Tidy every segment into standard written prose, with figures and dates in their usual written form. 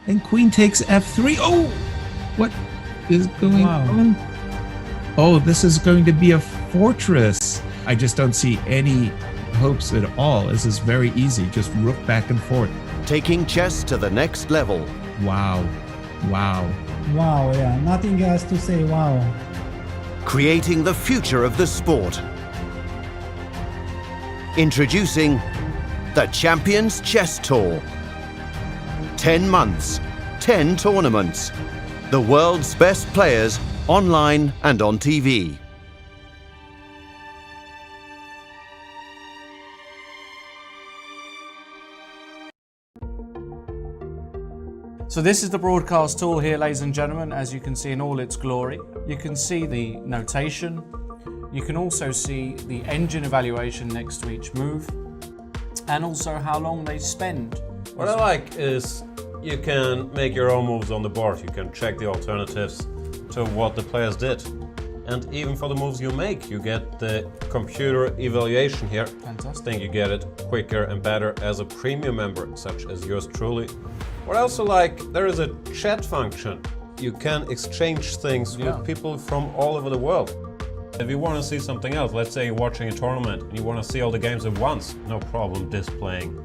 And queen takes f3. Oh, what is going Wow. on? Oh, this is going to be a fortress. I just don't see any hopes at all. This is very easy. Just rook back and forth. Taking chess to the next level. Wow. Wow. Wow, yeah, nothing else to say, wow. Creating the future of the sport. Introducing the Champions Chess Tour. 10 months, 10 tournaments. The world's best players online and on TV. So this is the broadcast tool here, ladies and gentlemen, as you can see in all its glory. You can see the notation. You can also see the engine evaluation next to each move, and also how long they spend. What I like is you can make your own moves on the board. You can check the alternatives to what the players did. And even for the moves you make, you get the computer evaluation here. Fantastic. I think you get it quicker and better as a premium member, such as yours truly. What I also like, there is a chat function. You can exchange things with people from all over the world. If you want to see something else, let's say you're watching a tournament and you want to see all the games at once, no problem displaying.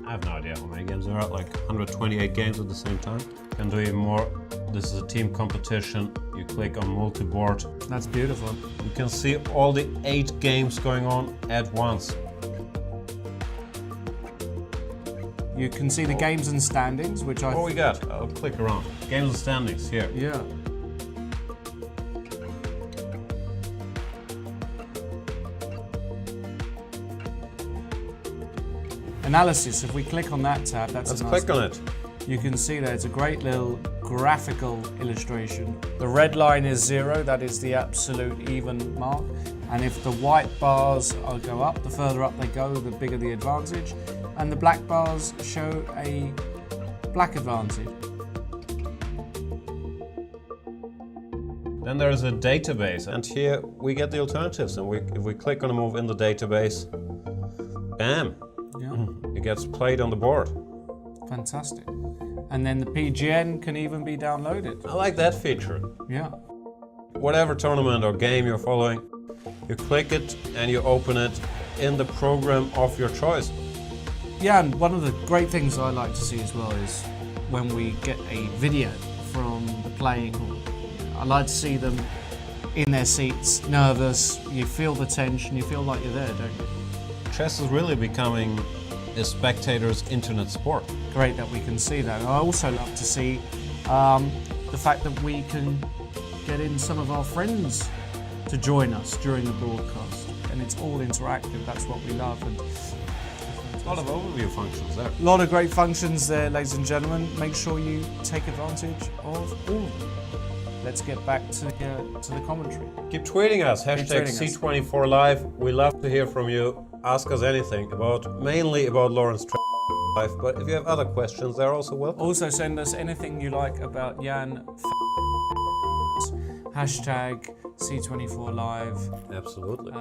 I have no idea how many games there are, like 128 games at the same time. Can do even more. This is a team competition. You click on multi-board. That's beautiful. You can see all the 8 games going on at once. You can see the games and standings, which I... What we got? I'll click around. Games and standings here. Yeah. Analysis, if we click on that tab, that's Let's a nice click on it. You can see that it's a great little graphical illustration. The red line is 0, that is the absolute even mark. And if the white bars go up, the further up they go, the bigger the advantage. And the black bars show a black advantage. Then there is a database, and here we get the alternatives. And if we click on a move in the database, bam, it gets played on the board. Fantastic. And then the PGN can even be downloaded. I like that feature. Yeah. Whatever tournament or game you're following, you click it and you open it in the program of your choice. Yeah, and one of the great things I like to see as well is when we get a video from the playing hall. I like to see them in their seats, nervous, you feel the tension, you feel like you're there, don't you? Chess is really becoming a spectator's internet sport. Great that we can see that. And I also love to see the fact that we can get in some of our friends to join us during the broadcast. And it's all interactive, that's what we love. And A lot of overview functions there. a lot of great functions there, ladies and gentlemen. Make sure you take advantage of all of them. Let's get back to the commentary. Keep tweeting us, hashtag C24Live. We love to hear from you. Ask us anything mainly about Lawrence life, but if you have other questions, they're also welcome. Also send us anything you like about Jan, hashtag C24Live. Absolutely.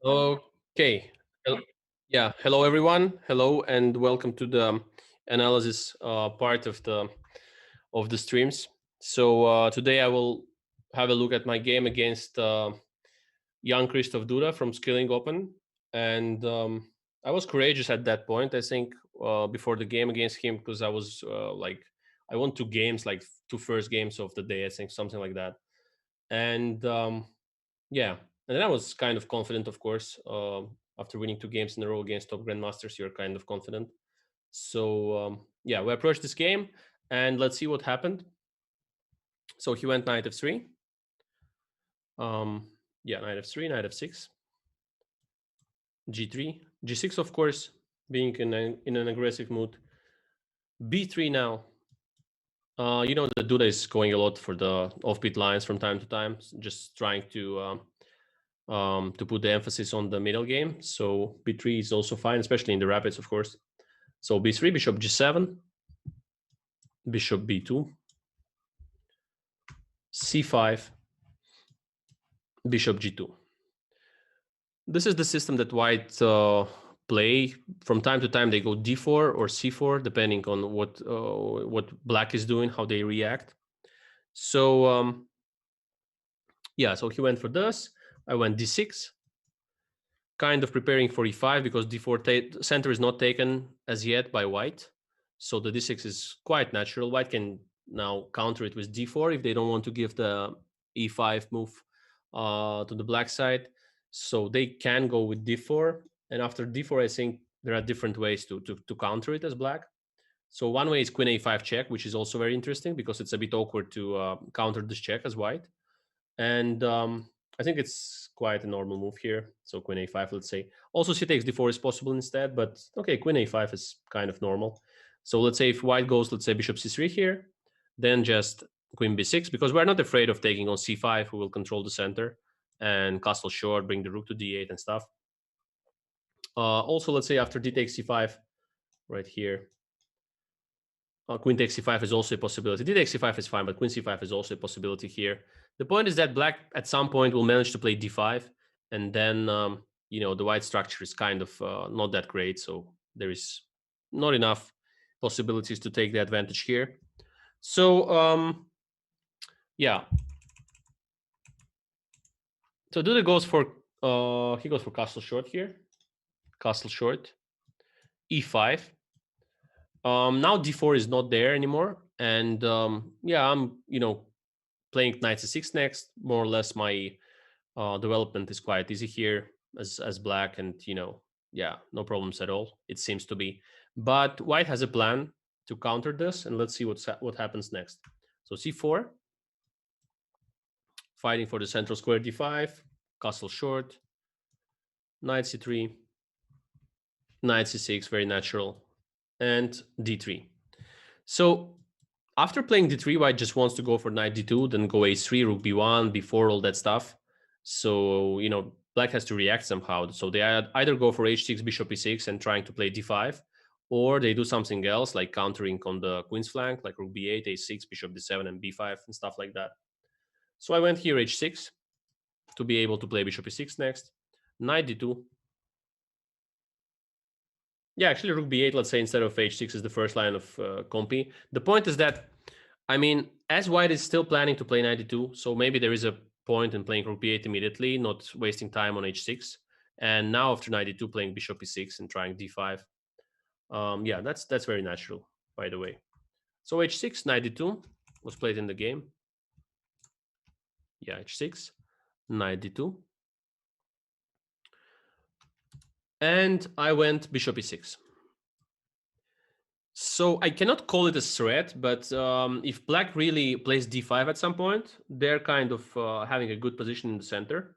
Okay. Yeah. Hello, everyone. Hello, and welcome to the analysis part of the streams. So today I will have a look at my game against young Christoph Duda from Skilling Open, and I was courageous at that point. I think before the game against him, because I was like, I won two games, like two first games of the day. I think something like that, and yeah, and then I was kind of confident, of course. After winning two games in a row against top grandmasters, you're kind of confident. So yeah, we approached this game, and let's see what happened. So he went knight f3. Yeah, knight f3, knight f6, g3, g6, of course, being in an aggressive mood. b3 now. You know that Duda is going a lot for the offbeat lines from time to time, just trying to put the emphasis on the middle game. So b3 is also fine, especially in the rapids, of course. So b3, bishop g7, bishop b2, c5, bishop g2. This is the system that white play. From time to time, they go d4 or c4, depending on what black is doing, how they react. So yeah, so he went for this. I went d6, kind of preparing for e5 because d4 center is not taken as yet by white. So the d6 is quite natural. White can now counter it with d4 if they don't want to give the e5 move to the black side. So they can go with d4. And after d4, I think there are different ways to counter it as black. So one way is queen a5 check, which is also very interesting because it's a bit awkward to counter this check as white. And I think it's quite a normal move here. So queen a5, let's say. Also c takes d4 is possible instead, but okay, queen a5 is kind of normal. So let's say if white goes, let's say bishop c3 here, then just queen b6, because we're not afraid of taking on c5, who will control the center, and castle short, bring the rook to d8 and stuff. Also, let's say after d takes c5, right here, queen takes c5 is also a possibility. D takes c5 is fine, but queen c5 is also a possibility here. The point is that black at some point will manage to play d5, and then you know, the white structure is kind of not that great, so there is not enough possibilities to take the advantage here. So yeah, so Duda goes for he goes for castle short here, castle short, e5. Now d4 is not there anymore, and yeah, I'm, you know, playing knight c6 next. More or less, my development is quite easy here as black, and you know, yeah, no problems at all. It seems to be, but white has a plan to counter this, and let's see what happens next. So c4, fighting for the central square, d5, castle short, knight c3, knight c6, very natural, and d3. So after playing d3, white just wants to go for knight d2, then go a3, rook b1, b4, all that stuff. So, you know, black has to react somehow. So they either go for h6, bishop e6, and trying to play d5, or they do something else, like countering on the queen's flank, like rook b8, a6, bishop d7, and b5, and stuff like that. So I went here h6 to be able to play bishop e6 next. Knight d2. Yeah, actually, rook b8, let's say, instead of h6 is the first line of compy. The point is that, I mean, as white is still planning to play knight d2, so maybe there is a point in playing rook b8 immediately, not wasting time on h6. And now after knight d2, playing bishop e6 and trying d5. Yeah, that's very natural, by the way. So h6, knight d2 was played in the game. Yeah, h6, knight d2. And I went bishop e6. So I cannot call it a threat, but if black really plays d5 at some point, they're kind of having a good position in the center.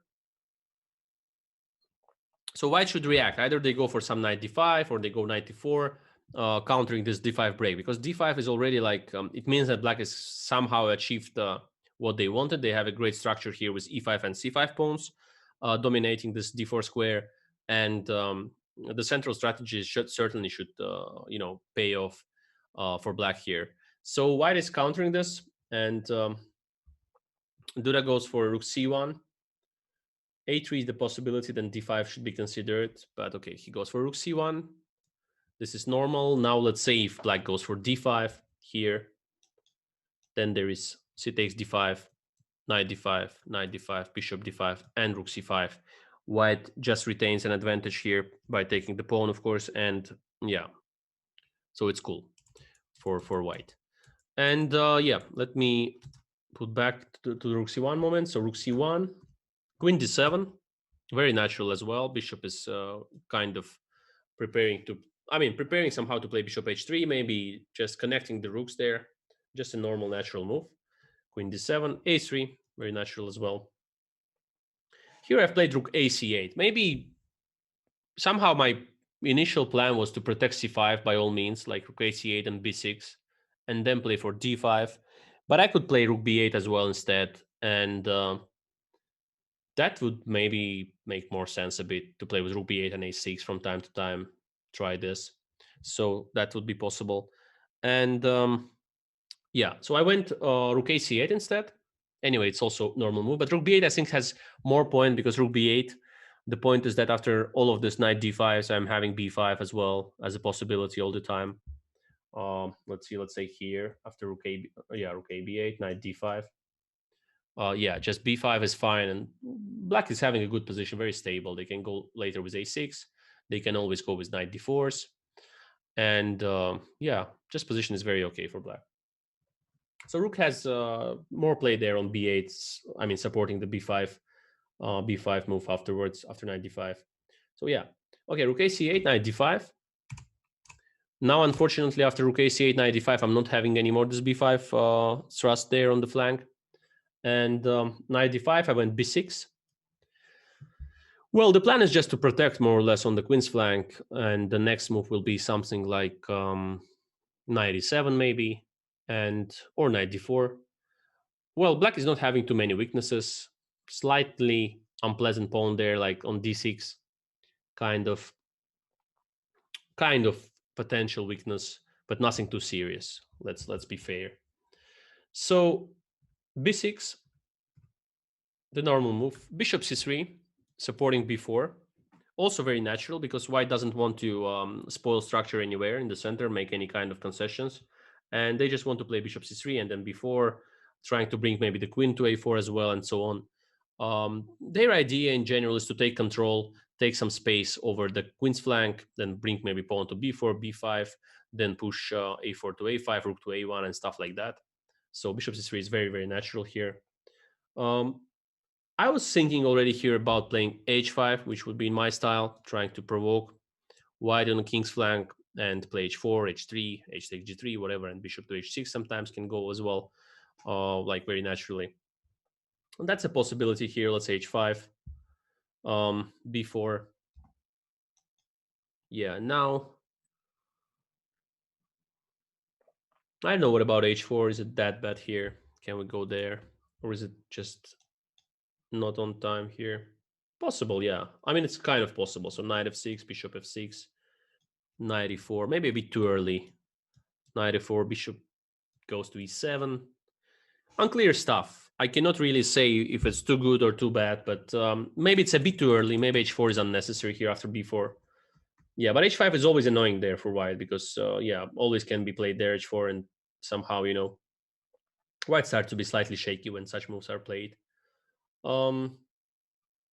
So white should react. Either they go for some knight d5 or they go knight d4, countering this d5 break, because d5 is already like, it means that black has somehow achieved what they wanted. They have a great structure here with e5 and c5 pawns dominating this d4 square, and the central strategy certainly should you know, pay off for black here. So white is countering this, and Duda goes for rook c1. a3 is the possibility, then d5 should be considered. But okay, he goes for rook c1. This is normal. Now let's say if black goes for d5 here, then there is c takes d5, knight d5, knight d5, bishop d5, and rook c5. White just retains an advantage here by taking the pawn, of course, and yeah, so it's cool for white. And yeah, let me put back to the rook c1 moment. So rook c1, queen d7, very natural as well. Bishop is kind of preparing somehow to play bishop h3, maybe just connecting the rooks there. Just a normal natural move. Queen d7, a3, very natural as well. Here I've played rook ac8. Maybe somehow my initial plan was to protect c5 by all means, like rook ac8 and b6, and then play for d5. But I could play rook b8 as well instead, and that would maybe make more sense a bit, to play with rook b8 and a6 from time to time. Try this. So that would be possible. And yeah, so I went rook ac8 instead. Anyway, it's also normal move, but rook b8 I think has more point, because rook b8, the point is that after all of this knight d5, so I'm having b5 as well as a possibility all the time. Let's see, let's say here after rook a, rook a b8, knight d5. Yeah, just b5 is fine, and black is having a good position, very stable. They can go later with a6. They can always go with knight d4s, and yeah, just position is very okay for black. So rook has more play there on b8. I mean, supporting the b5 move afterwards after knight d5. So yeah, okay, rook ac8, knight d5. Now, unfortunately, after rook ac8, knight d5, I'm not having any more this b5 thrust there on the flank. And knight d5, I went b6. Well, the plan is just to protect more or less on the queen's flank, and the next move will be something like knight e7 maybe, or knight d4. Well, black is not having too many weaknesses. Slightly unpleasant pawn there, like on d6, kind of potential weakness, but nothing too serious. Let's be fair. So b6, the normal move. Bishop c3, supporting b4. Also very natural, because white doesn't want to spoil structure anywhere in the center, make any kind of concessions. And they just want to play bishop c3 and then b4, trying to bring maybe the queen to a4 as well, and so on. Their idea in general is to take control, take some space over the queen's flank, then bring maybe pawn to b4, b5, then push a4 to a5, rook to a1, and stuff like that. So bishop c3 is very, very natural here. I was thinking already here about playing h5, which would be in my style, trying to provoke white on the king's flank and play h4, h3, h takes g3, whatever, and bishop to h6 sometimes can go as well, like very naturally. And that's a possibility here. Let's say h5, b4. Yeah, now I don't know what about h4. Is it that bad here? Can we go there? Or is it just not on time here? Possible, yeah. I mean, it's kind of possible. So knight f6, bishop f6, knight e4. Maybe a bit too early. Knight e4, bishop goes to e7. Unclear stuff. I cannot really say if it's too good or too bad, but maybe it's a bit too early. Maybe h4 is unnecessary here after b4. Yeah, but h5 is always annoying there for white, because yeah, always can be played there h4, and somehow, white starts to be slightly shaky when such moves are played.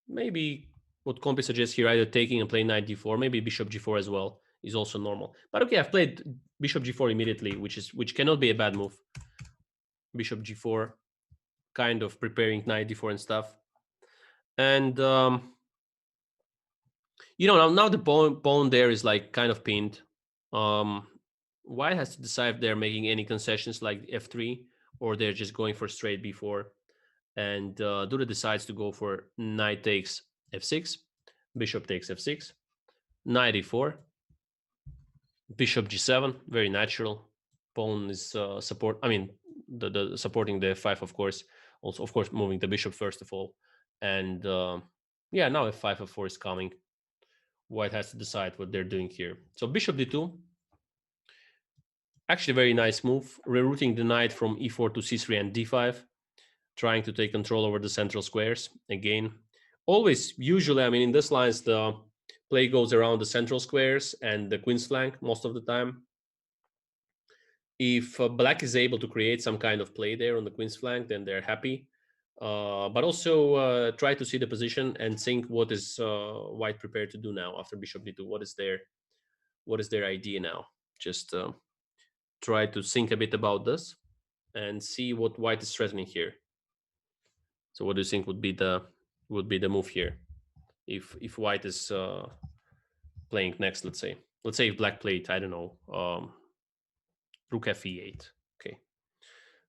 Maybe what Compi suggests here, either taking and playing knight d4, maybe bishop g4 as well, is also normal. But okay, I've played bishop g4 immediately, which cannot be a bad move. Bishop g4, kind of preparing knight d4 and stuff. And now the pawn there is like kind of pinned. White has to decide if they're making any concessions like f3, or they're just going for straight b4. And Duda decides to go for knight takes f6, bishop takes f6, knight e4, bishop g7, very natural. Pawn is the supporting the f5, of course. Also, of course, moving the bishop first of all. And yeah, now f5, f4 is coming. White has to decide what they're doing here. So bishop d2, actually very nice move, rerouting the knight from e4 to c3 and d5, trying to take control over the central squares. Again, always, usually, I mean, in this lines, the play goes around the central squares and the queen's flank most of the time. If black is able to create some kind of play there on the queen's flank, then they're happy. But also try to see the position and think what is white prepared to do now after bishop d2. What is their idea now? Just try to think a bit about this and see what white is threatening here. So what do you think would be the move here if white is playing next? Let's say if black played, I don't know, rook f8. Okay,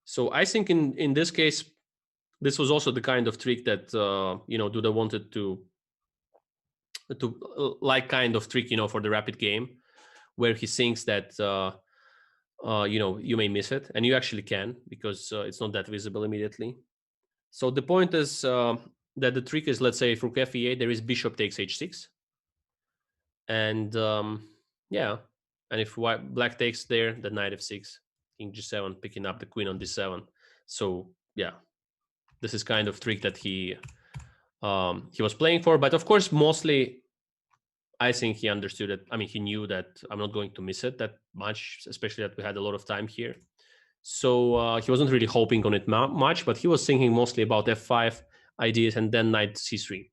so I think in this case, this was also the kind of trick that Duda wanted to like kind of trick, for the rapid game, where he thinks that you may miss it, and you actually can, because it's not that visible immediately. So the point is that the trick is, let's say, if rook f8, there is bishop takes h6, and yeah, and if black takes there, the knight f6, king g7, picking up the queen on d7. So yeah, this is kind of trick that he was playing for. But of course, mostly I think he understood it. I mean, he knew that I'm not going to miss it that much, especially that we had a lot of time here. So he wasn't really hoping on it much, but he was thinking mostly about f5 ideas and then knight c3.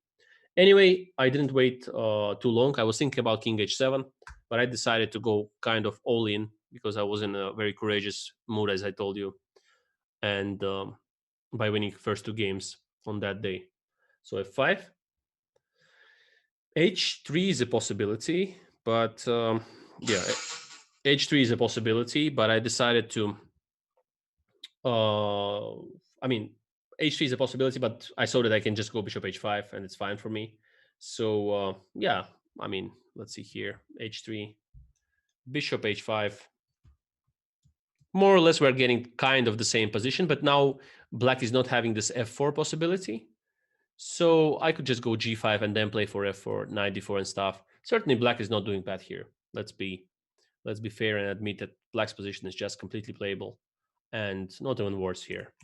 Anyway, I didn't wait too long. I was thinking about king h7, but I decided to go kind of all in because I was in a very courageous mood, as I told you, and by winning first 2 games on that day. So f5. h3 is a possibility, but yeah, h3 is a possibility, but I decided to I mean, h3 is a possibility, but I saw that I can just go bishop h5 and it's fine for me. So yeah, I mean, let's see here, h3, bishop h5. More or less we're getting kind of the same position, but now black is not having this f4 possibility. So I could just go g5 and then play for f4, knight d4 and stuff. Certainly black is not doing bad here. Let's be fair and admit that black's position is just completely playable and not even worse here.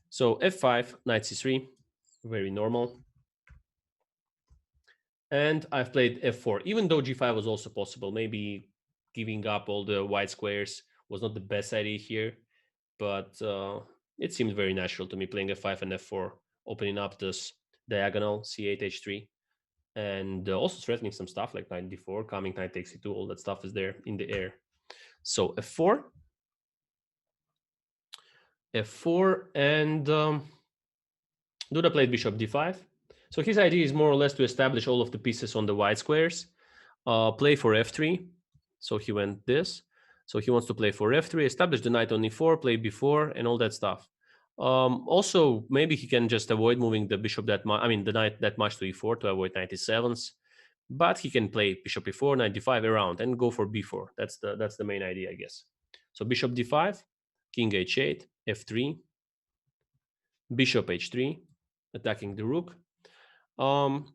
So f5, knight c3, very normal. And I've played f4, even though g5 was also possible. Maybe giving up all the white squares was not the best idea here, but it seemed very natural to me playing f5 and f4, opening up this diagonal c8, h3, and also threatening some stuff like knight d4, coming knight takes e2, all that stuff is there in the air. So f4, and Duda played bishop d5. So his idea is more or less to establish all of the pieces on the white squares. Play for f3. So he went this. So he wants to play for f3, establish the knight on e4, play b4, and all that stuff. Also, maybe he can just avoid moving the bishop that much. I mean, the knight that much to e4 to avoid knight e7s. But he can play bishop e4, knight d5 around, and go for b4. That's the main idea, I guess. So bishop d5, king h8, f3, bishop h3, attacking the rook.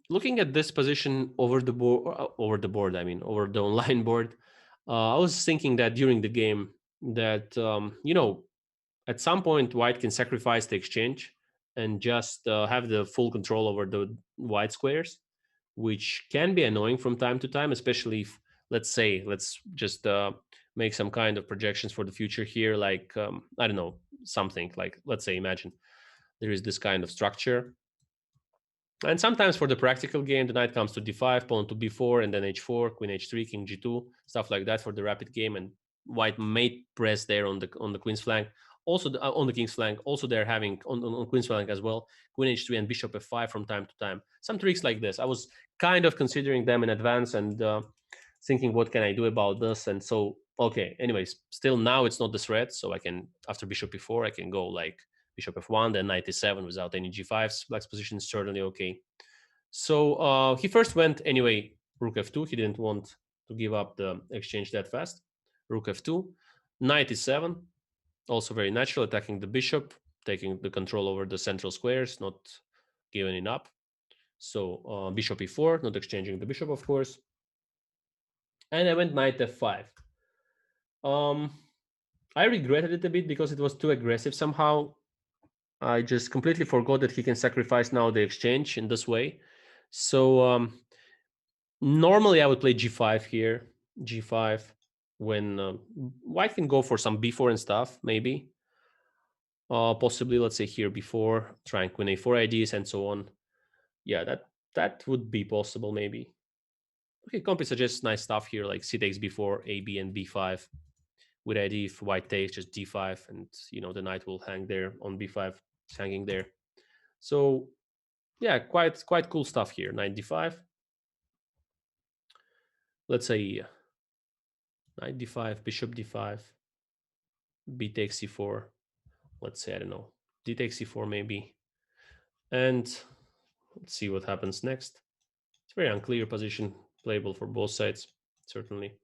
Looking at this position over the board, I mean, over the online board, I was thinking that during the game that, at some point white can sacrifice the exchange and just have the full control over the white squares, which can be annoying from time to time, especially if, let's just make some kind of projections for the future here. Like, I don't know, something like, let's say, imagine there is this kind of structure. And sometimes for the practical game, the knight comes to d5, pawn to b4, and then h4, queen h3, king g2, stuff like that for the rapid game. And white may press there on the queen's flank, also on the king's flank. Also, they're having on queen's flank as well, queen h3 and bishop f5 from time to time. Some tricks like this. I was kind of considering them in advance and thinking, what can I do about this? And so, okay, anyways, still now it's not the threat. So I can, after bishop e4, I can go like bishop f1, then knight e7 without any g5s. Black's position is certainly okay. So he first went anyway, rook f2. He didn't want to give up the exchange that fast. Rook f2, knight e7, also very natural, attacking the bishop, taking the control over the central squares, not giving it up. So bishop e4, not exchanging the bishop, of course. And I went knight f5. I regretted it a bit because it was too aggressive somehow. I just completely forgot that he can sacrifice now the exchange in this way. So normally I would play g5 here, g5, when white can go for some b4 and stuff, maybe. Possibly, let's say here before, trying queen a4 ideas and so on. Yeah, that would be possible, maybe. Okay, Compi suggests nice stuff here, like c takes b4, ab, and b5. With idea if white takes just d5, and the knight will hang there on b5. It's hanging there. So yeah, quite cool stuff here. Knight d5. Let's say knight d5, bishop d5, b takes c4. Let's say, I don't know, d takes c4 maybe. And let's see what happens next. It's a very unclear position, playable for both sides, certainly.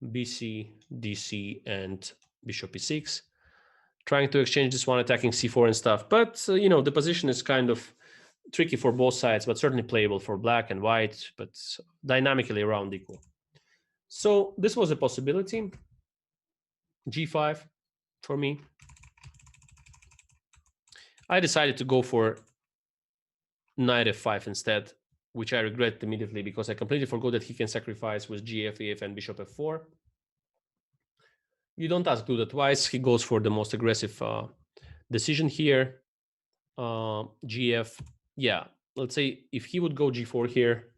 bc, dc, and bishop e6. Trying to exchange this one, attacking c4 and stuff. But, the position is kind of tricky for both sides, but certainly playable for black and white, but dynamically around equal. So this was a possibility. g5 for me. I decided to go for knight f5 instead, which I regret immediately because I completely forgot that he can sacrifice with gf, ef, and bishop f4. You don't ask to do that twice. He goes for the most aggressive decision here. Gf, yeah. Let's say if he would go g4 here,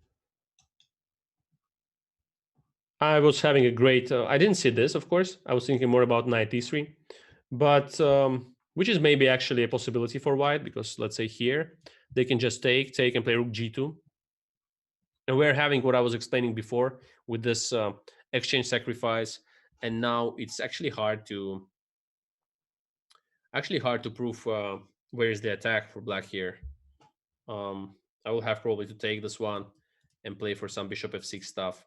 I was having a great. I didn't see this, of course. I was thinking more about knight e3, but which is maybe actually a possibility for white, because let's say here they can just take and play rook g2, and we're having what I was explaining before with this exchange sacrifice, and now it's actually hard to prove where is the attack for black here. I will have probably to take this one and play for some bishop f6 stuff.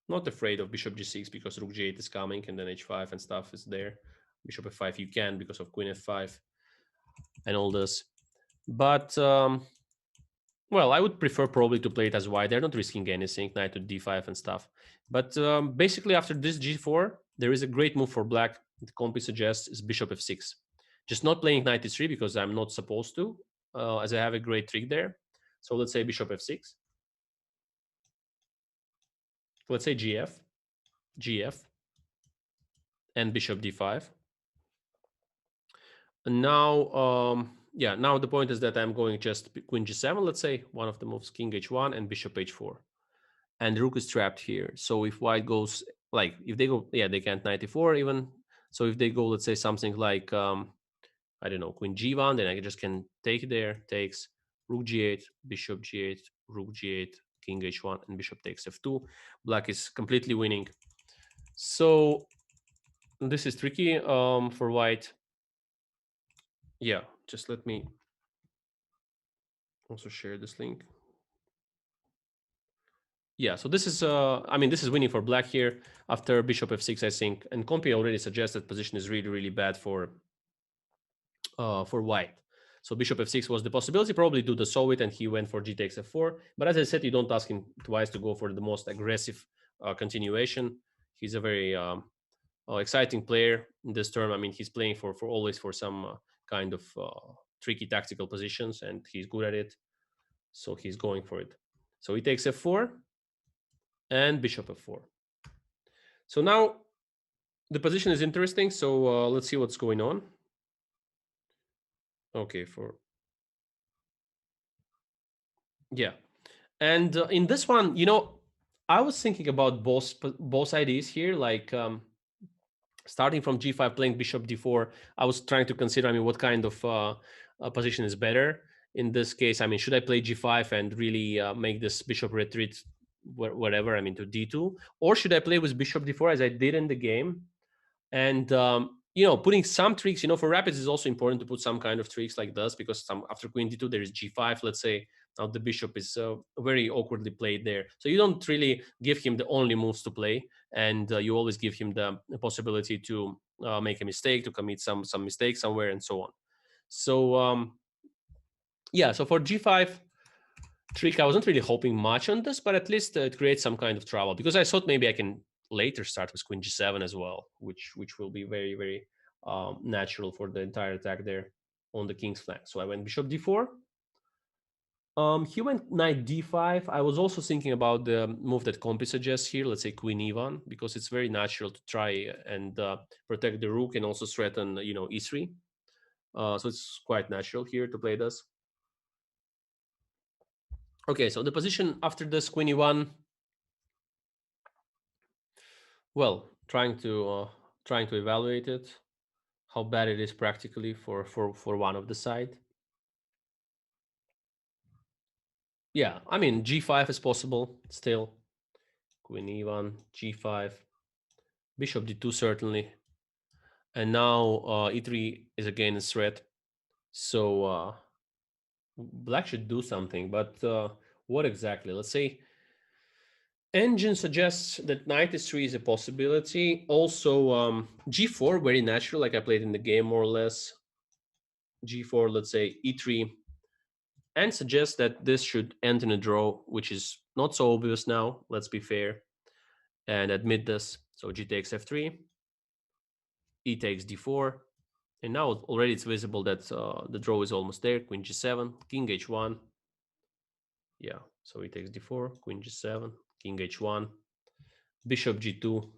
Not afraid of bishop g6 because rook g8 is coming, and then h5 and stuff is there. Bishop f5 you can because of queen f5 and all this. But well, I would prefer probably to play it as white. They're not risking anything, knight to d5 and stuff. But basically after this g4, there is a great move for black. The Compi suggests is bishop f6. Just not playing knight e3 because I'm not supposed to, as I have a great trick there. So let's say bishop f6. Let's say gf, and bishop d5. And now, yeah, now the point is that I'm going just queen g7, let's say, one of the moves, king h1 and bishop h4. And rook is trapped here. So if white goes, like, if they go, yeah, they can't knight e4 even. So if they go, let's say, something like, I don't know, queen g1, then I just can take there, takes rook g8, bishop g8, rook g8, king h1, and bishop takes f2. Black is completely winning. So this is tricky for white. Yeah, just let me also share this link. Yeah, so this is, I mean, this is winning for black here after bishop f6, I think. And Compi already suggested position is really, really bad for white. So bishop f6 was the possibility, probably do the saw it, and he went for g takes f4. But as I said, you don't ask him twice to go for the most aggressive continuation. He's a very exciting player in this term. I mean, he's playing for always for some kind of tricky tactical positions, and he's good at it. So he's going for it. So he takes f4 and bishop f4. So now the position is interesting. So let's see what's going on. Okay, yeah. And in this one, I was thinking about both ideas here, like starting from g5, playing bishop d4. I was trying to consider, I mean, what kind of position is better in this case. I mean, should I play g5 and really make this bishop retreat whatever, I mean, to d2, or should I play with bishop d4 as I did in the game? And putting some tricks, for rapids is also important to put some kind of tricks like this, because after queen d2 there is g5, let's say. Now the bishop is very awkwardly played there, so you don't really give him the only moves to play, and you always give him the possibility to make a mistake, to commit some mistake somewhere, and so on. So yeah, so for g5 trick, I wasn't really hoping much on this, but at least it creates some kind of trouble, because I thought maybe I can later start with queen g7 as well, which will be very, very natural for the entire attack there. on the king's flank. So I went bishop d4. He went knight d5. I was also thinking about the move that Compi suggests here, let's say queen e1, because it's very natural to try and protect the rook and also threaten, e3. So it's quite natural here to play this. Okay, so the position after this queen e1. Well, trying to evaluate it, how bad it is practically for one of the side. Yeah, I mean, g5 is possible still. Queen e1, g5, bishop d2 certainly. And now e3 is again a threat. So black should do something, but what exactly? Let's say engine suggests that knight s3 is a possibility. Also, g4, very natural, like I played in the game more or less. G4, let's say e3, and suggests that this should end in a draw, which is not so obvious now, let's be fair and admit this. So g takes f3, e takes d4, and now already it's visible that the draw is almost there. Queen g7, king h1. Yeah, so e takes d4, queen g7, king h1, bishop g2,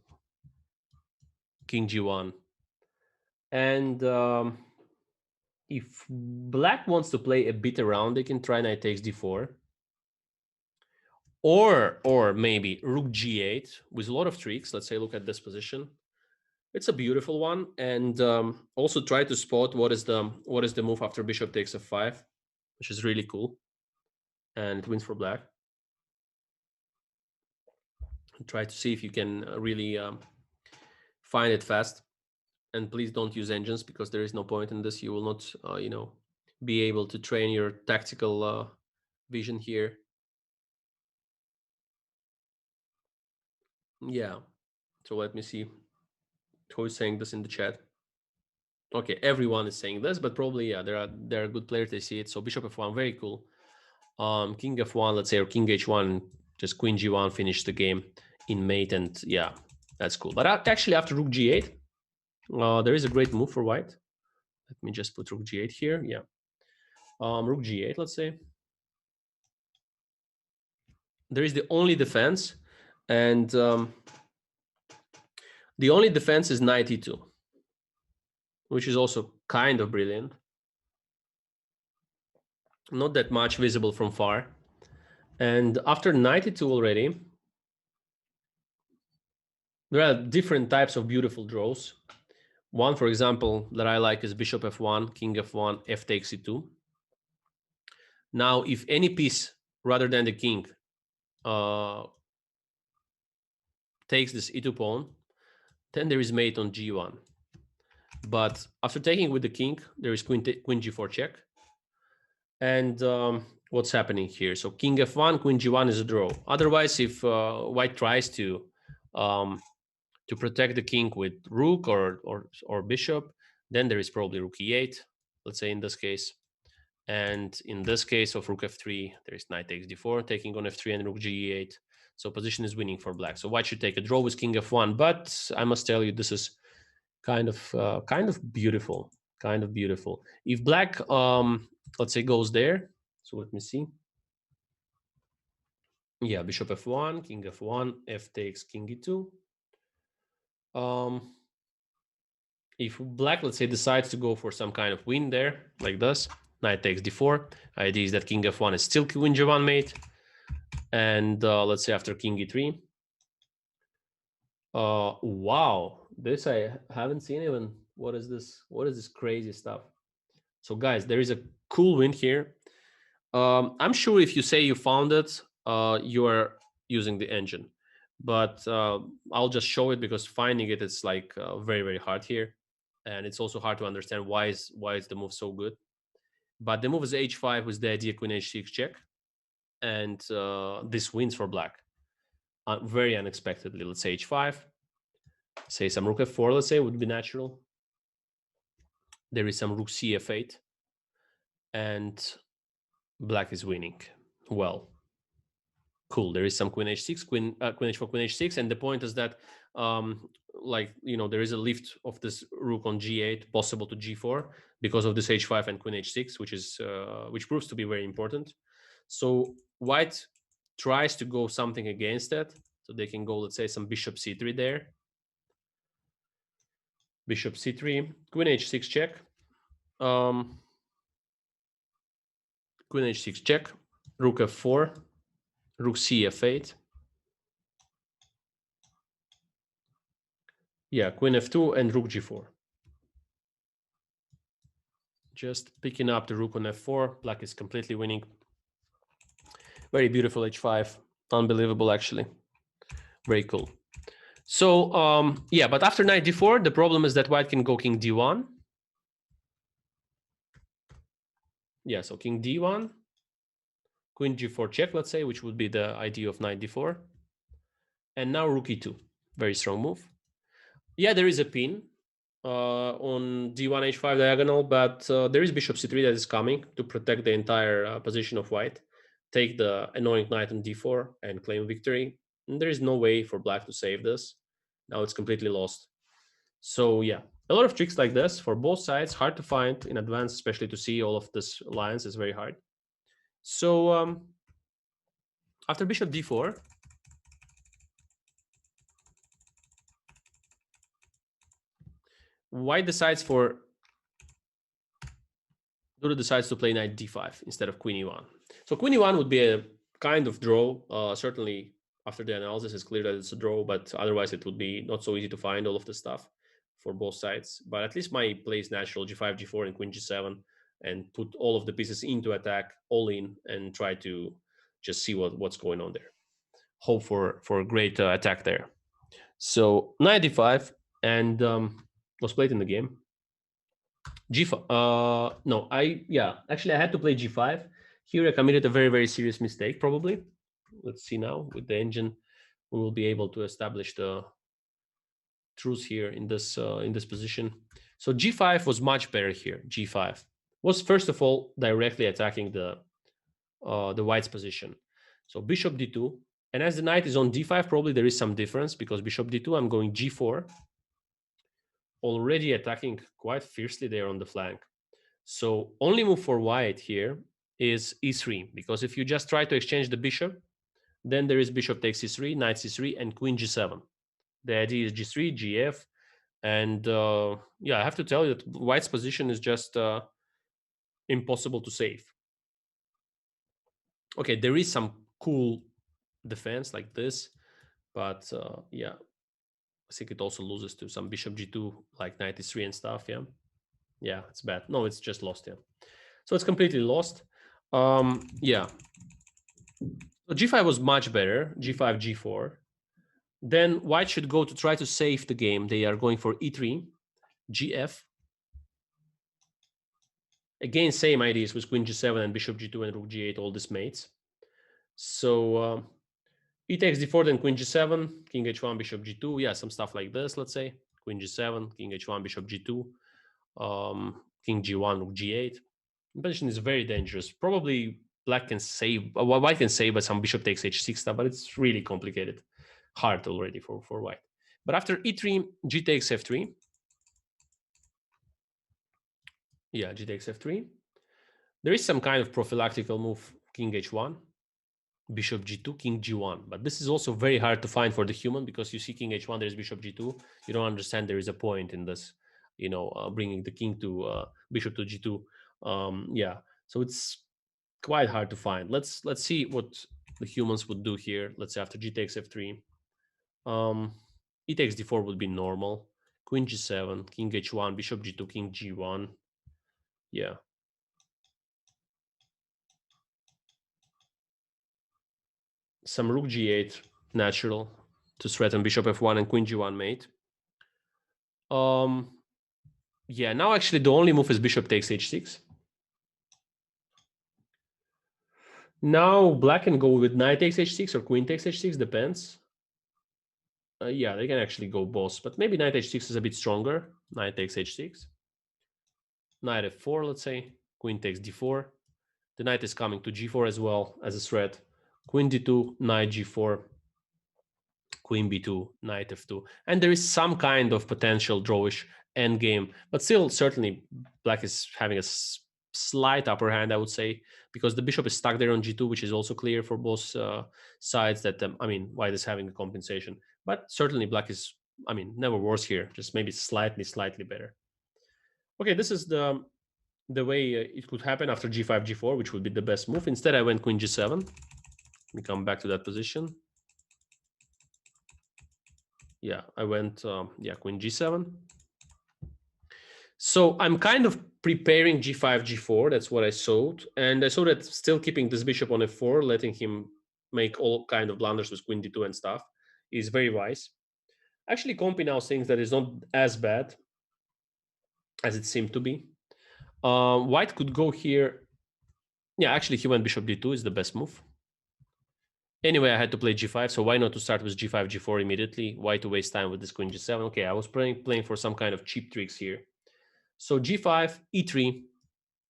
king g1. And if black wants to play a bit around, they can try knight takes d4. Or maybe rook g8 with a lot of tricks. Let's say look at this position. It's a beautiful one, and also try to spot what is the move after bishop takes f5, which is really cool, and it wins for black. Try to see if you can really find it fast, and please don't use engines because there is no point in this. You will not, be able to train your tactical vision here. Yeah. So let me see who is saying this in the chat. Okay, everyone is saying this, but probably there are good players. They see it. So bishop f1, very cool. King f1, let's say, or king h1, just queen g1, finish the game in mate, and yeah, that's cool. But actually, after rook g8, there is a great move for white. Let me just put rook g8 here. Yeah, rook g8, let's say. There is the only defense, and the only defense is knight e2, which is also kind of brilliant. Not that much visible from far. And after knight e2 already, there are different types of beautiful draws. One, for example, that I like is bishop f1, king f1, f takes e2. Now, if any piece rather than the king takes this e2 pawn, then there is mate on g1. But after taking with the king, there is queen g4 check. And what's happening here? So king f1, queen g1 is a draw. Otherwise, if white tries to protect the king with rook or bishop, then there is probably rook e8, let's say in this case. And in this case of rook f3, there is knight takes d4, taking on f3 and rook g8. So position is winning for black. So white should take a draw with king f1. But I must tell you, this is kind of beautiful, kind of beautiful. If black, let's say, goes there. So let me see. Yeah, bishop f1, king f1, f takes king e2. If black, let's say, decides to go for some kind of win there, like this, knight takes d4. Idea is that king f1 is still queen g1 mate. And let's say after king e3. Wow, this I haven't seen even. What is this? What is this crazy stuff? So guys, there is a cool win here. I'm sure if you say you found it, you are using the engine. But I'll just show it because finding it is like very, very hard here. And it's also hard to understand why is the move so good. But the move is h5 with the idea queen h6 check. And this wins for black. Very unexpectedly, let's say h5. Say some rook f4, let's say, would be natural. There is some rook cf8. And black is winning. Well, cool. There is some queen h6, queen h4, queen h6. And the point is that, there is a lift of this rook on g8 possible to g4. because of this h5 and queen h6, which proves to be very important. So white tries to go something against that. So they can go, let's say, some bishop c3 there. Bishop c3, queen h6 check. Queen h6 check, rook f4, rook c f8. Yeah, queen f2 and rook g4. Just picking up the rook on f4. Black is completely winning. Very beautiful h5. Unbelievable, actually. Very cool. So, yeah, but after knight d4, the problem is that white can go king d1. Yeah, so king d1, queen g4 check, let's say, which would be the idea of knight d4. And now rook e2. Very strong move. Yeah, there is a pin on d1 h5 diagonal, but there is bishop c3 that is coming to protect the entire position of white, take the annoying knight on d4 and claim victory. And there is no way for black to save this. Now it's completely lost. So yeah, a lot of tricks like this for both sides, hard to find in advance, especially to see all of this lines is very hard. So after bishop d4, white decides to play knight d5 instead of queen e1. So queen e1 would be a kind of draw. Certainly after the analysis, it's clear that it's a draw, but otherwise it would be not so easy to find all of the stuff for both sides. But at least my play is natural, g5, g4, and queen g7, and put all of the pieces into attack, all in, and try to just see what's going on there. Hope for a great attack there. So knight d5, and was played in the game. G5. No, actually I had to play g5. Here I committed a very, very serious mistake, probably. Let's see now. With the engine, we will be able to establish the truth here in this position. So g5 was much better here. G5 was first of all directly attacking the white's position. So bishop d2, and as the knight is on d5, probably there is some difference, because bishop d2, I'm going g4, already attacking quite fiercely there on the flank. So only move for white here is e3, because if you just try to exchange the bishop, then there is bishop takes e3, knight c3, and queen g7. The idea is g3, gf, and yeah, I have to tell you that white's position is just impossible to save. Okay, there is some cool defense like this, but yeah, I think it also loses to some bishop g2, like knight e3 and stuff. Yeah, it's bad. No, it's just lost. Yeah, so it's completely lost. Yeah, so g5 was much better. G5, g4. Then white should go to try to save the game. They are going for e3, gf. Again, same ideas with queen g7 and bishop g2 and rook g8, all these mates. So e takes d4, then queen g7, king h1, bishop g2. Yeah, some stuff like this, let's say. Queen g7, king h1, bishop g2, king g1, rook g8. The position is very dangerous. Probably black can save, white can save by some bishop takes h6 stuff, but it's really complicated. Hard already for white. But after e3, g takes f3. Yeah, g takes f3. There is some kind of prophylactical move, king h1, bishop g2, king g1. But this is also very hard to find for the human, because you see king h1, there's bishop g2. You don't understand there is a point in this, bringing the king to bishop to g2. Yeah, so it's quite hard to find. Let's see what the humans would do here. Let's say after g takes f3. E takes d4 would be normal. Queen g7, king h1, bishop g2, king g1. Yeah. Some rook g8, natural, to threaten bishop f1 and queen g1 mate. Yeah, now actually the only move is bishop takes h6. Now black can go with knight takes h6 or queen takes h6, depends. Yeah, they can actually go both, but maybe knight h6 is a bit stronger. Knight takes h6. Knight f4, let's say. Queen takes d4. The knight is coming to g4 as well as a threat. Queen d2, knight g4, queen b2, knight f2. And there is some kind of potential drawish end game. But still, certainly, black is having a slight upper hand, I would say, because the bishop is stuck there on g2, which is also clear for both sides that, I mean, white is having a compensation. But certainly black is, I mean, never worse here, just maybe slightly better. Okay, this is the way it could happen after g5, g4, which would be the best move. Instead, I went queen g7. Let me come back to that position. Yeah, I went, queen g7. So I'm kind of preparing g5, g4. That's what I thought. And I saw that still keeping this bishop on f4, letting him make all kind of blunders with queen d2 and stuff is very wise. Actually, Compi now thinks that it's not as bad as it seemed to be. White could go here. Yeah, actually, he went bishop d2 is the best move. Anyway, I had to play g5, so why not to start with g5, g4 immediately? Why to waste time with this queen g7? Okay, I was playing for some kind of cheap tricks here. So g5, e3,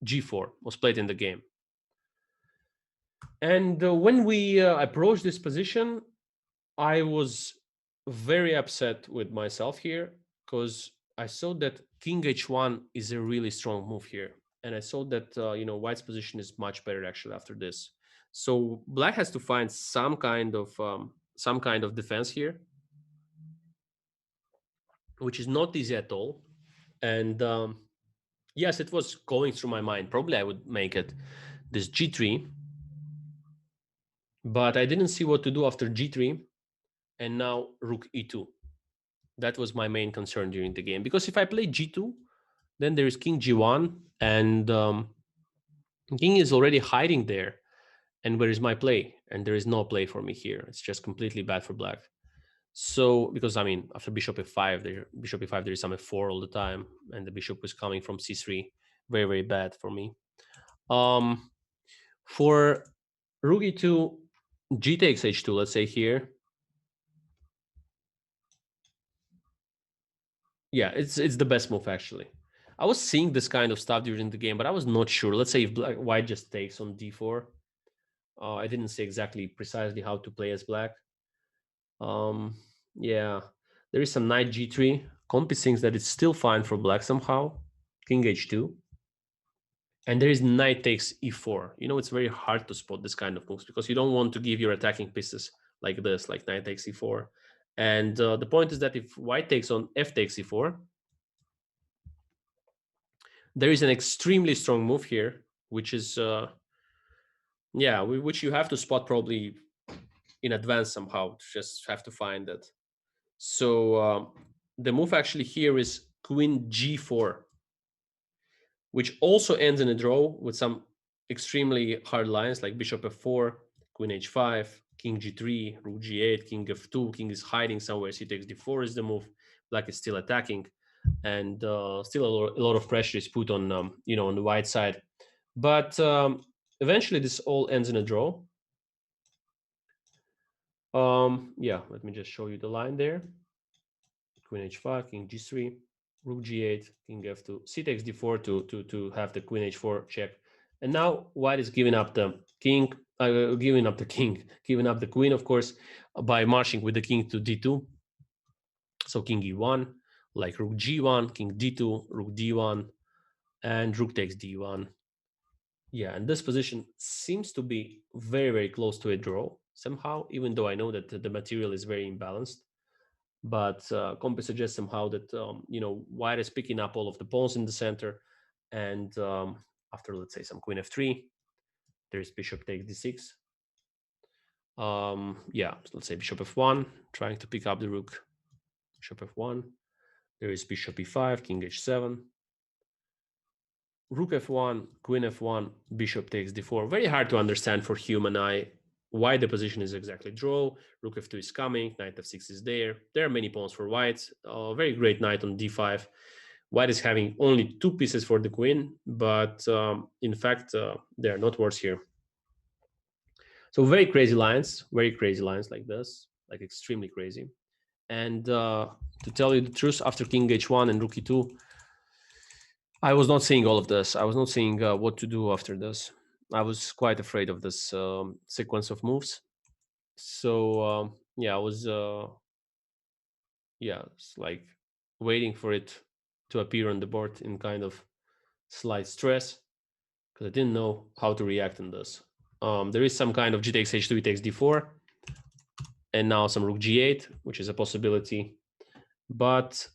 g4 was played in the game. And when we approached this position, I was very upset with myself here because I saw that king h1 is a really strong move here. And I saw that, white's position is much better actually after this. So black has to find some kind of defense here, which is not easy at all. And yes, it was going through my mind. Probably I would make it this g3, but I didn't see what to do after g3, and now rook e2. That was my main concern during the game, because if I play g2, then there is king g1, and king is already hiding there. And where is my play? And there is no play for me here. It's just completely bad for black. So, because I mean, after bishop f5, there is some f4 all the time, and the bishop was coming from c3. Very, very bad for me. For rook e2, g takes h2, let's say here. Yeah, it's the best move actually. I was seeing this kind of stuff during the game, but I was not sure. Let's say if white just takes on d4. I didn't say exactly precisely how to play as black. Yeah, there is some knight g3. Compi thinks that it's still fine for black somehow. King h2. And there is knight takes e4. It's very hard to spot this kind of moves because you don't want to give your attacking pieces like this, like knight takes e4. And the point is that if white takes on f takes e4, there is an extremely strong move here, which is, which you have to spot probably in advance somehow. Just have to find it. So the move actually here is queen g4, which also ends in a draw with some extremely hard lines like bishop f4, queen h5, king g3, rook g8, king f2. King is hiding somewhere. C takes d4 is the move. Black is still attacking, and still a lot of pressure is put on on the white side. But eventually, this all ends in a draw. Let me just show you the line there. Queen h5, king g3, rook g8, king f2, c takes d4 to have the queen h4 check. And now white is giving up the king, giving up the queen, of course, by marching with the king to d2. So king e1, like rook g1, king d2, rook d1, and rook takes d1. Yeah, and this position seems to be very, very close to a draw somehow, even though I know that the material is very imbalanced. But Compi suggests somehow that, white is picking up all of the pawns in the center. And after, let's say, some queen f3, there's bishop takes d6. So let's say bishop f1, trying to pick up the rook. Bishop f1. There is bishop e5, king h7. Rook f1, queen f1, bishop takes d4. Very hard to understand for human eye why the position is exactly draw. Rook f2 is coming, knight f6 is there. There are many pawns for white. Very great knight on d5. White is having only 2 pieces for the queen, but in fact, they are not worse here. So very crazy lines like this, like extremely crazy. And to tell you the truth, after king h1 and rook e2, I was not seeing all of this. I was not seeing what to do after this. I was quite afraid of this sequence of moves. So I was it's like waiting for it to appear on the board in kind of slight stress because I didn't know how to react in this. There is some kind of g takes h2, e takes d4, and now some rook g8, which is a possibility, but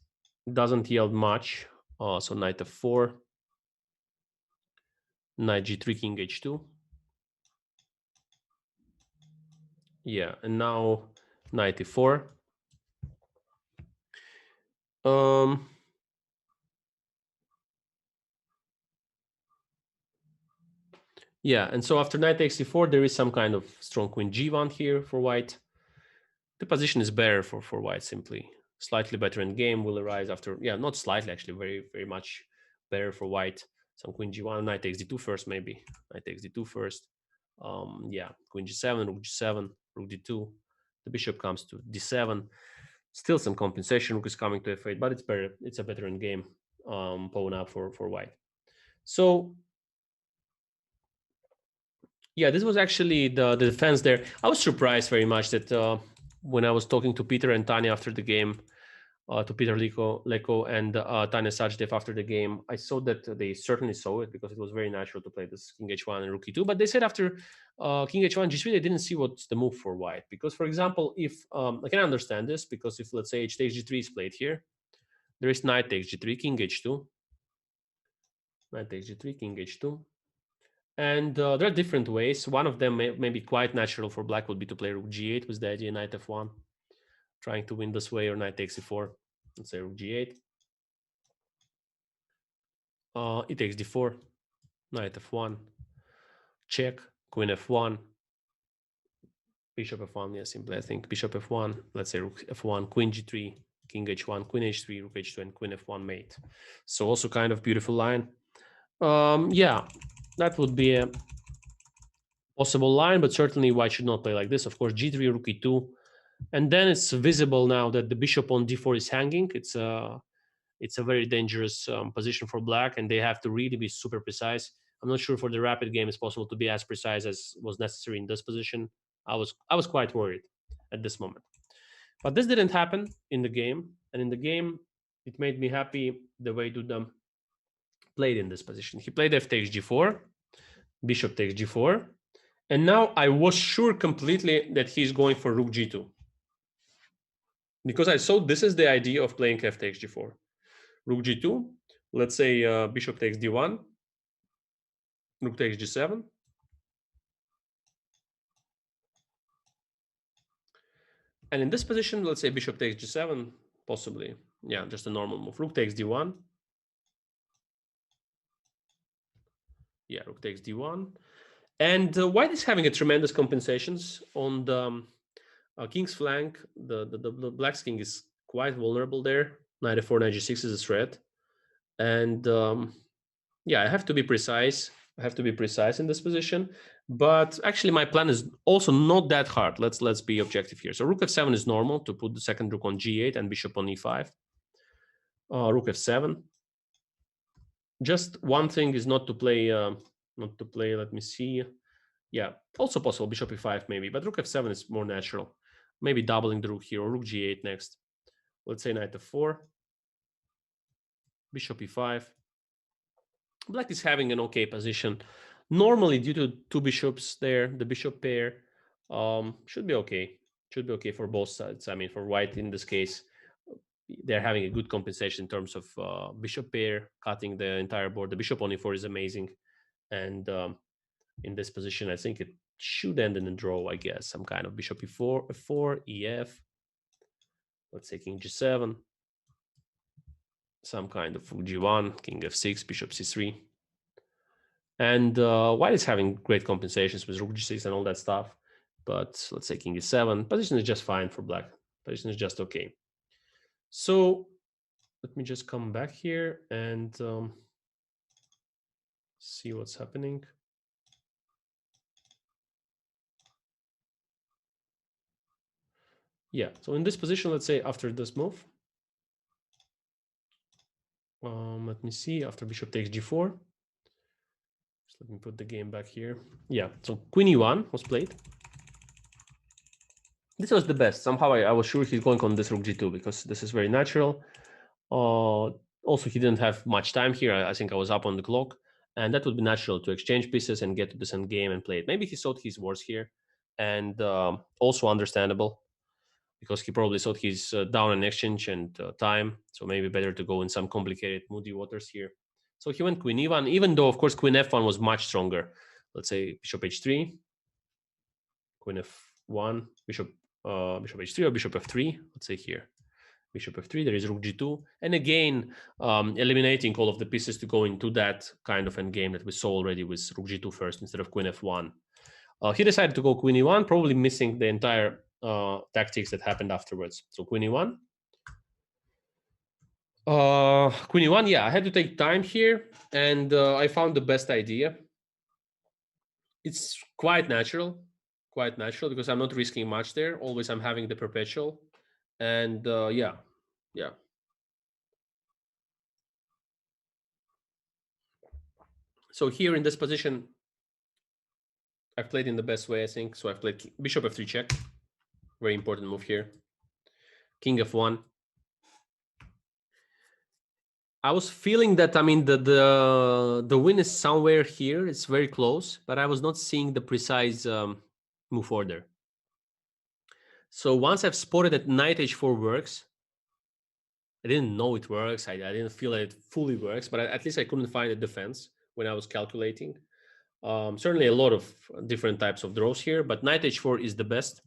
doesn't yield much. So knight f4, knight g3, king h2. Yeah, and now knight e4. Yeah, and so after knight takes e4, there is some kind of strong queen g1 here for white. The position is better for white, simply. Slightly better in game will arise after, yeah, not slightly, actually, very much better for white. Some queen g1, knight takes d2 first, maybe. Knight takes d2 first. Yeah, queen g7, rook g7, rook d2. The bishop comes to d7. Still some compensation, rook is coming to f8, but it's better. It's a better in game pawn up for white. So yeah, this was actually the defense there. I was surprised very much that when I was talking to Peter and Tanya after the game, to Peter Leko and Tanya Sajdev after the game, I saw that they certainly saw it because it was very natural to play this king h1 and rook e2. But they said after king h1 g3, they didn't see what's the move for white. Because, for example, if I can understand this, because if, let's say, h takes g3 is played here, there is knight takes g3, king h2, knight takes g3, king h2. And there are different ways. One of them may be quite natural for black would be to play rook g8 with the idea knight f1, trying to win this way, or knight takes e4. Let's say rook g8. E takes d4, knight f1, check, queen f1, bishop f1. Yeah, simply I think bishop f1. Let's say rook f1, queen g3, king h1, queen h3, rook h2, and queen f1 mate. So also kind of beautiful line. Yeah, that would be a possible line, but certainly white should not play like this. Of course, g3, rook e2, and then it's visible now that the bishop on d4 is hanging. It's a very dangerous position for black, and they have to really be super precise. I'm not sure for the rapid game it's possible to be as precise as was necessary in this position. I was quite worried at this moment, but this didn't happen in the game, and in the game it made me happy the way Dudam played in this position. He played f takes g4, bishop takes g4. And now I was sure completely that he's going for rook g2. Because I saw this is the idea of playing f takes g4. Rook g2, let's say bishop takes d1, rook takes g7. And in this position, let's say bishop takes g7, possibly. Yeah, just a normal move. Rook takes d1. Yeah, rook takes d1. And white is having a tremendous compensations on the king's flank. The black's king is quite vulnerable there. Knight f4, knight g6 is a threat. And yeah, I have to be precise. I have to be precise in this position. But actually, my plan is also not that hard. Let's be objective here. So rook f7 is normal to put the second rook on g8 and bishop on e5. Rook f7. Just one thing is not to play. Let me see. Yeah, also possible bishop e5 maybe, but rook f7 is more natural. Maybe doubling the rook here, or rook g8 next. Let's say knight f4, bishop e5. Black is having an okay position. Normally, due to two bishops there, the bishop pair should be okay. Should be okay for both sides. I mean, for white in this case, they're having a good compensation in terms of bishop pair, cutting the entire board. The bishop on e4 is amazing. And in this position, I think it should end in a draw, I guess. Some kind of bishop e4, f4, ef. Let's say king g7. Some kind of rook g1, king f6, bishop c3. And white is having great compensations with rook g6 and all that stuff. But let's say king e7. Position is just fine for black. Position is just okay. So let me just come back here and see what's happening. Yeah, so in this position, let's say after this move, let me see, after bishop takes g4. Just let me put the game back here. Yeah, so queen e1 was played. This was the best. Somehow I was sure he's going on this rook g2 because this is very natural. Also, he didn't have much time here. I think I was up on the clock, and that would be natural to exchange pieces and get to this end game and play it. Maybe he thought he's worse here, and also understandable, because he probably thought he's down in exchange and time, so maybe better to go in some complicated, moody waters here. So he went queen e1, even though, of course, queen f1 was much stronger. Let's say bishop h3, queen f1, bishop h3, or bishop f3. Let's say here, bishop f3, there is rook g2. And again, eliminating all of the pieces to go into that kind of endgame that we saw already with rook g2 first instead of queen f1. He decided to go queen e1, probably missing the entire tactics that happened afterwards. So queen e1. Queen e1, yeah, I had to take time here, and I found the best idea. It's quite natural, because I'm not risking much there. Always I'm having the perpetual, and yeah. So here in this position, I've played in the best way, I think. So I've played bishop f3 check, very important move here. King f1. I was feeling that, I mean, the win is somewhere here. It's very close, but I was not seeing the precise move order. So once I've spotted that knight h4 works, I didn't know it works. I didn't feel that it fully works, but at least I couldn't find a defense when I was calculating. Certainly a lot of different types of draws here, but knight h4 is the best.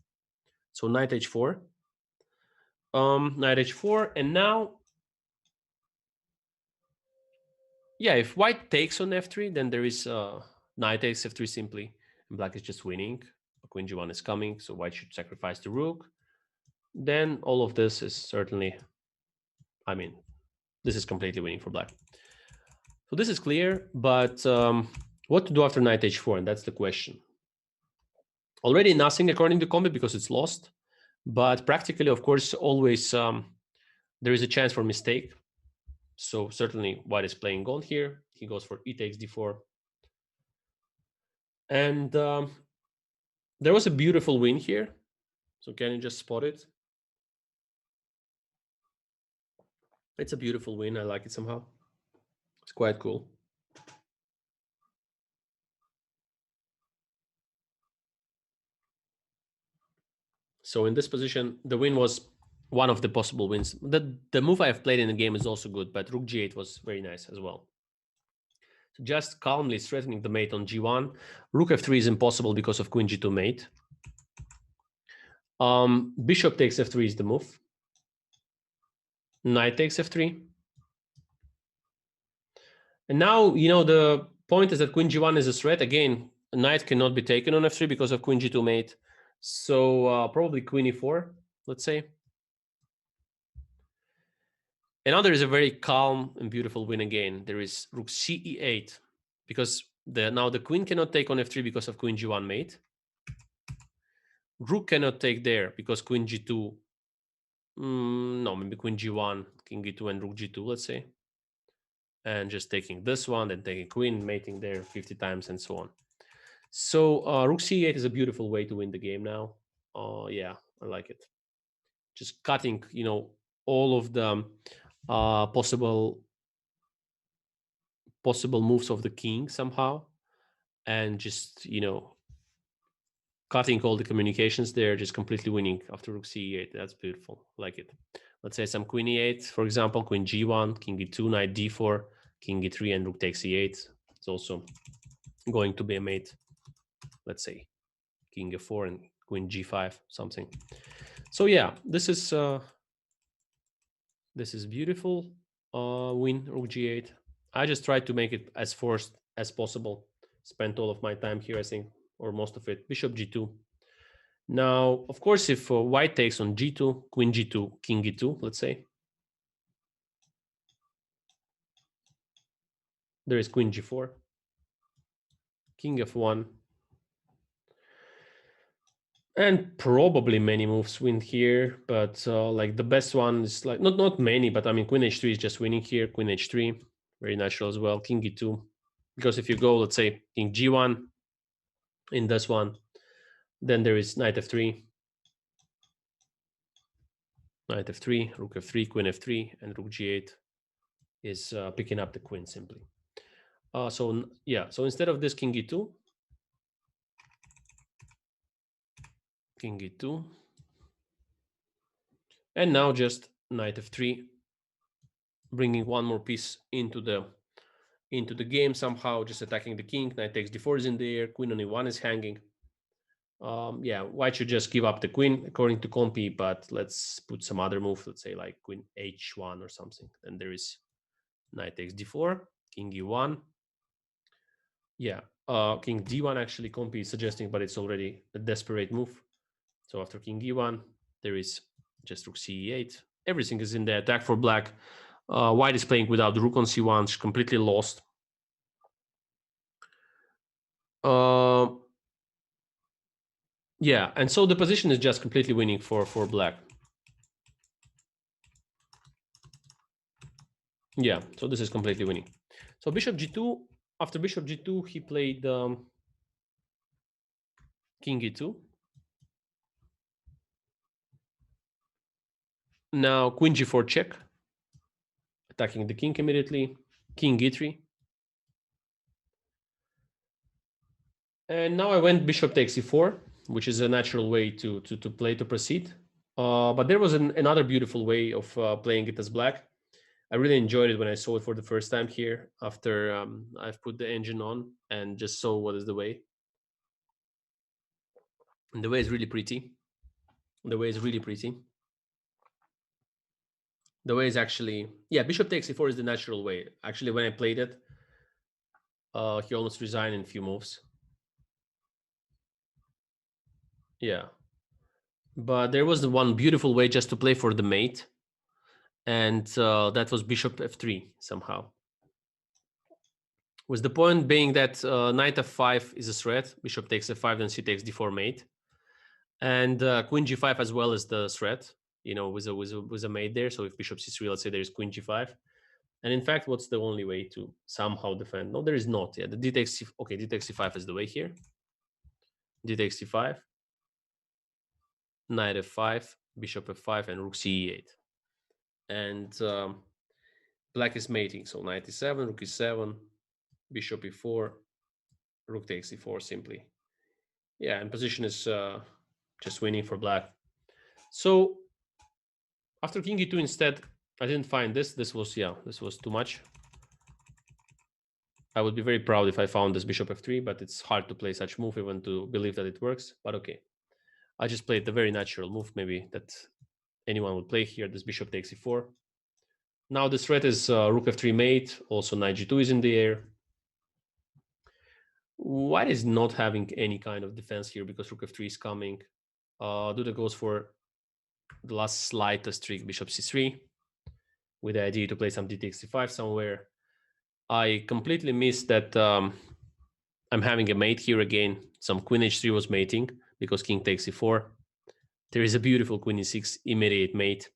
So knight h4, knight h4, and now, yeah, if white takes on f3, then there is knight takes f3 simply, and black is just winning. Queen g1 is coming, so white should sacrifice the rook. Then all of this is certainly, I mean, this is completely winning for black. So this is clear, but what to do after knight h4, and that's the question. Already nothing according to combi because it's lost, but practically, of course, always there is a chance for mistake. So certainly white is playing gone here. He goes for e takes d4. And there was a beautiful win here. So can you just spot it? It's a beautiful win. I like it somehow. It's quite cool. So in this position, the win was one of the possible wins. The move I've played in the game is also good, but rook g8 was very nice as well. So just calmly threatening the mate on g1. Rook f3 is impossible because of queen g2 mate. Bishop takes f3 is the move. Knight takes f3. And now, you know, the point is that queen g1 is a threat. Again, knight cannot be taken on f3 because of queen g2 mate. So probably queen e4, let's say. And now there is a very calm and beautiful win again. There is rook c e8, because now the queen cannot take on f3 because of queen g1 mate. Rook cannot take there because queen g2. No, maybe queen g1, king e2, and rook g2, let's say. And just taking this one, then taking queen, mating there 50 times, and so on. So rook c8 is a beautiful way to win the game now. Yeah, I like it. Just cutting, you know, all of the possible moves of the king somehow, and just, you know, cutting all the communications there, just completely winning after rook c8. That's beautiful. I like it. Let's say some queen e8, for example, queen g1, king e2, knight d4, king e3, and rook takes e8. It's also going to be a mate. Let's say king f4 and queen g5, something. So yeah, this is beautiful. Win rook g8. I just tried to make it as forced as possible. Spent all of my time here, I think, or most of it. Bishop g2. Now, of course, if white takes on g2, queen g2, king e2, let's say, there is queen g4, king f1, and probably many moves win here, but like the best one is like not many, but I mean queen h3 is just winning here. Queen h3, very natural as well. King e2, because if you go, let's say, king g1 in this one, then there is knight f3, knight f3, rook f3, queen f3, and rook g8. is picking up the queen simply. So instead of this king e2, king e2, and now just knight f3, bringing one more piece into the game somehow, just attacking the king. Knight takes d4 is in the air, queen on e1 is hanging. White should just give up the queen according to Compy, but let's put some other move, let's say like queen h1 or something. Then there is knight takes d4, king e1. King d1 actually Compy is suggesting, but it's already a desperate move. So after king e1, there is just rook c8. Everything is in the attack for black. White is playing without the rook on c1, she's completely lost. And so the position is just completely winning for black. So this is completely winning. So bishop g2. After bishop g2, he played king e2. Now queen g4 check, attacking the king immediately. King e3. And now I went bishop takes e4, which is a natural way to play, to proceed. But there was another beautiful way of playing it as black. I really enjoyed it when I saw it for the first time here after I've put the engine on and just saw what is the way. And the way is really pretty. The way is really pretty. The way is actually, bishop takes e4 is the natural way. Actually, when I played it, he almost resigned in a few moves. But there was the one beautiful way just to play for the mate. And that was bishop f3 somehow. With the point being that knight f5 is a threat. Bishop takes f5, then c takes d4 mate. And queen g5 as well is the threat, with a mate there. So if bishop c3, let's say there's queen g5. And in fact, what's the only way to somehow defend? No, there is not. The d takes d takes c5 is the way here. D takes c5, knight f5, bishop f5, and rook c8. And black is mating. So knight e7, rook e7, bishop e4, rook takes e4 simply. And position is just winning for black. So after king e2 instead, I didn't find this. This was too much. I would be very proud if I found this bishop f3, but it's hard to play such move even to believe that it works. But okay, I just played the very natural move, maybe that anyone would play here. This bishop takes e4. Now the threat is rook f3 mate. Also knight g2 is in the air. White is not having any kind of defense here because rook f3 is coming. Duda goes for the last slightest trick, bishop c3, with the idea to play some d takes c5 somewhere. I completely missed that I'm having a mate here again. Some queen h3 was mating because king takes e4. There is a beautiful queen e6 immediate mate.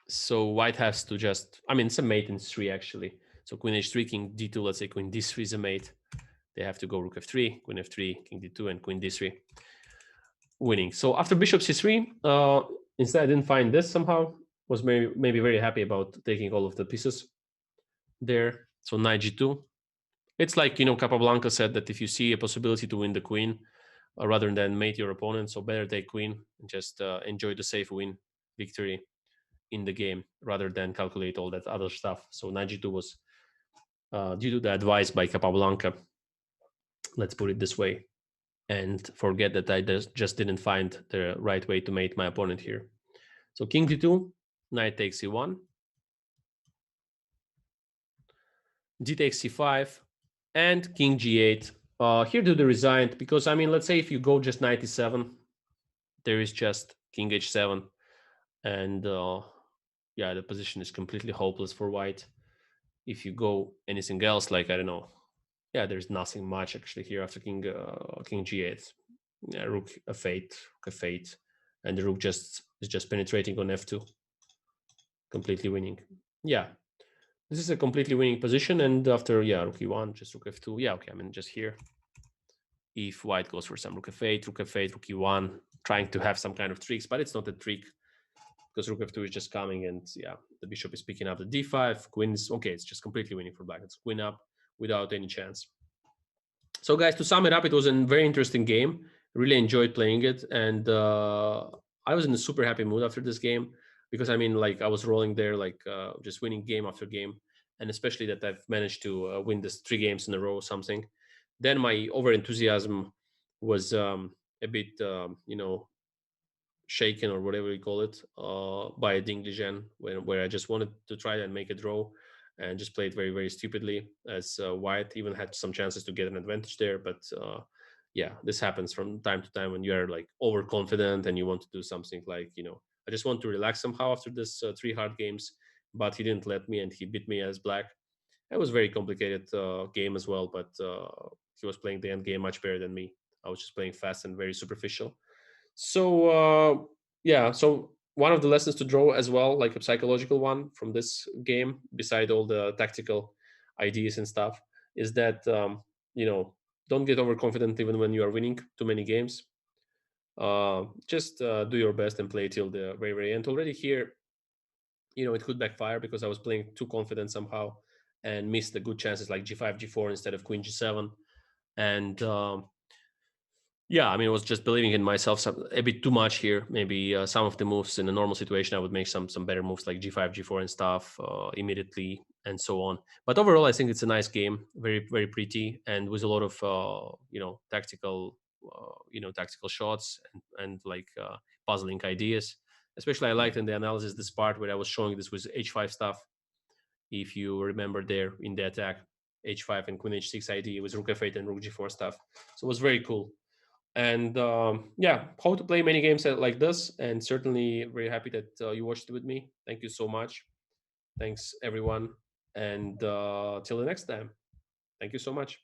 So white has to just, it's a mate in 3 actually. So queen h3, king d2, let's say queen d3 is a mate. They have to go rook f3, queen f3, king d2, and queen d3. Winning. So after bishop c3, instead I didn't find this somehow. Was maybe very happy about taking all of the pieces there. So knight g2. It's like, Capablanca said that if you see a possibility to win the queen, rather than mate your opponent, so better take queen and just enjoy the safe win victory in the game rather than calculate all that other stuff. So knight g2 was due to the advice by Capablanca. Let's put it this way. And forget that I just didn't find the right way to mate my opponent here. So king d2, knight takes e1, d takes c5, and king g8. Here do the resigned because, let's say if you go just knight e7, there is just king h7. And the position is completely hopeless for white. If you go anything else, like, I don't know, there's nothing much actually here after king g8. Rook f8, and the rook is just penetrating on f2, completely winning. This is a completely winning position. And after rook e1, just rook f2. Just here. If white goes for some rook f8, rook e1, trying to have some kind of tricks, but it's not a trick. because rook f2 is just coming, and yeah, the bishop is picking up the d5. Queen is okay. It's just completely winning for black. It's queen up without any chance. So guys, to sum it up, it was a very interesting game. Really enjoyed playing it, and I was in a super happy mood after this game, because I mean, like, I was rolling there, like, just winning game after game, and especially that I've managed to win this 3 games in a row or something. Then my over enthusiasm was a bit, shaken, or whatever you call it, by a Dingligen, where I just wanted to try and make a draw, and just played very, very stupidly, as White even had some chances to get an advantage there. But yeah, this happens from time to time when you are like overconfident and you want to do something like, I just want to relax somehow after this 3 hard games. But he didn't let me, and he beat me as black. It was a very complicated game as well, but he was playing the end game much better than me. I was just playing fast and very superficial. So yeah, so one of the lessons to draw as well, like a psychological one from this game, beside all the tactical ideas and stuff, is that don't get overconfident even when you are winning too many games. Just do your best and play till the very, very end. Already here, it could backfire, because I was playing too confident somehow and missed the good chances like g5, g4 instead of queen g7. And yeah, I mean, I was just believing in myself a bit too much here. Maybe some of the moves in a normal situation, I would make some better moves like g5, g4 and stuff immediately, and so on. But overall, I think it's a nice game, very, very pretty, and with a lot of tactical shots, and like puzzling ideas. Especially, I liked in the analysis this part where I was showing this with h5 stuff. If you remember there in the attack, h5 and queen h6 idea with rook f8 and rook g4 stuff. So it was very cool. And yeah, how to play many games like this, and certainly very happy that you watched it with me. Thank you so much. Thanks everyone, and till the next time. Thank you so much.